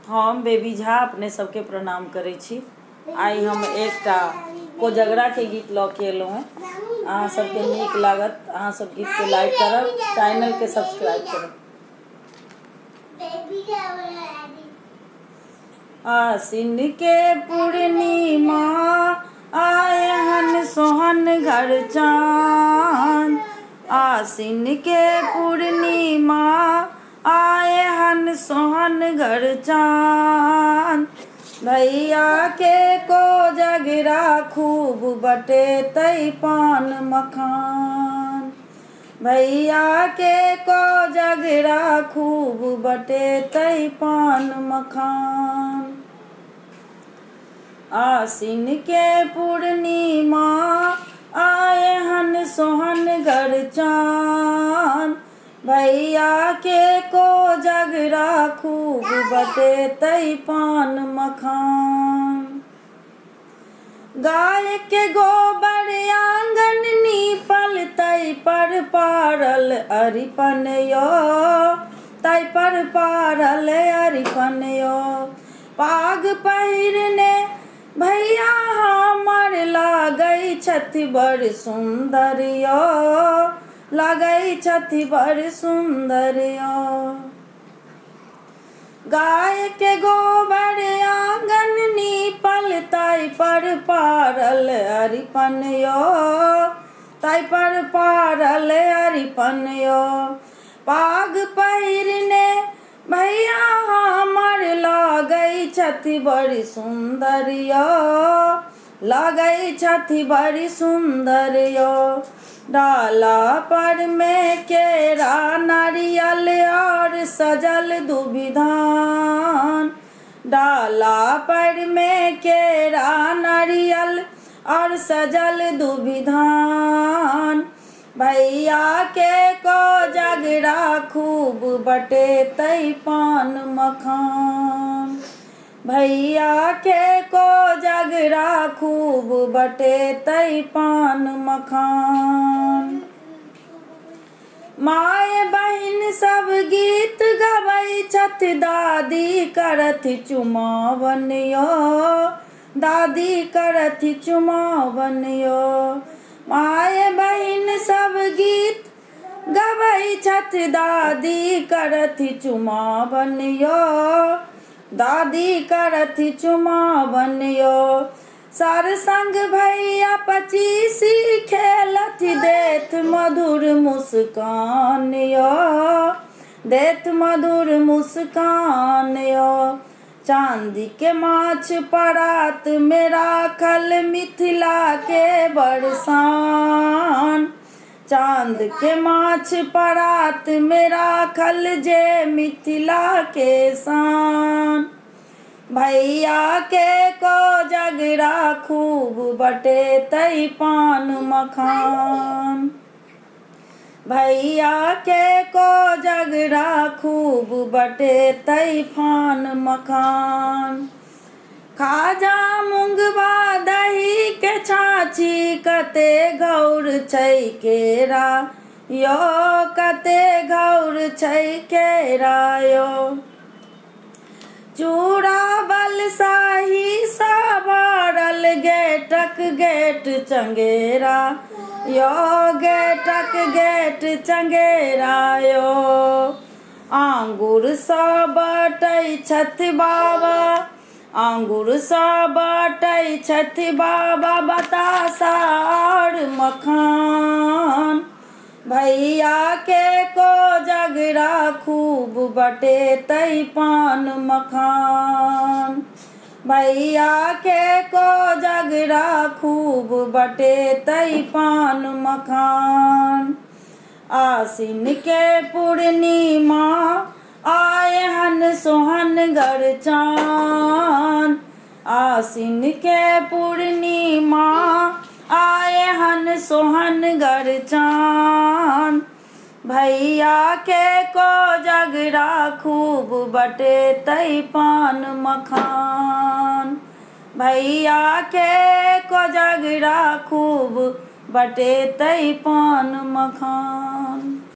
हम बेबी झा अपने सबके प्रणाम करै छी। आई हम एकटा कोजगरा के गीत लऽ के एलहुँ हैं। अहाँ सबके नीक लागत, अहाँ सब गीत के लाइक करब, चैनल के सब्सक्राइब करब। आसिन के पूर्णिमा आए हन सोहन घर चाँद। आसिन के पूर्णिमा आए हन सोहन घर चाँद। भैया के कोजगरा खूब बटे तई पान मखान। भैया के कोजगरा खूब बटे तई पान मखान। आसिन के पूर्णिमा आए हन सोहन घर चाँद। भैया के कोजगरा खूब बटे तई पान मखान। गाय के गोबर आंगन नीपल तई पर पारल अरिपन यो। तई पर पारल अरिपन यो। पाग पहिरने भैया हमर लागै छथि बड़ सुंदर यो। लागै छथि बड़ सुंदर यो। गाय के गोबर आंगन नीपल तई पर पारल अरिपन यो। तई पर पारल अरिपन यो। पाग पहिरने भैया हमर लागै छथि बड़ सुंदर यो। लागै छथि बड़ सुंदर यो। डाला पर में केरा नारियल और सजल दुभिधान। डाला पर में केरा नारियल और सजल दुभिधान। भैया के कोजगरा खूब बटे तई पान मखान। भैया के कोजगरा खूब बटे तई पान मखान। माय बहिन सब गीत गबै छथि दादी करथि चुमावन यो। दादी करथि चुमावन यो। माय बहिन सब गीत गबै छथि दादी करथि चुमावन यो। दादी करथि चुमावन यो। सर संग भैया पचीसी खेलथि देत मधुर मुस्कान यो। देत मधुर मुस्कान यो। चांदी के माछ परात में राखल मिथिला के बड़ शान। चांद के माछ परात में राखल जे मिथिला के शान। भैया के कोजगरा खूब बटे तई पान मखान। भैया के कोजगरा खूब बटे तई पान मखान। खाजा मुंगबा दही के छाछी कते घौर छै केरा यो। कते घौर छै केरा यो। चूड़ा बलसाही साबारल गेटक गेट चंगेरा यो। गेटक गेट चंगेरा यो। आंगुर सा बटै छथि बाबा। आंगुर सा बटै छथि बाबा बतासा और मखान। भैया के कोजगरा खूब बटे तई पान मखान। भैया के कोजगरा खूब बटे तई पान मखान। आसिन के पूर्णिमा आए हन सोहन घर चाँद। आसिन के पूर्णिमा आए हन सोहन घर चाँद। भैया के कोजगरा खूब बटे तई पान मखान। भैया के कोजगरा खूब बटे तई पान मखान।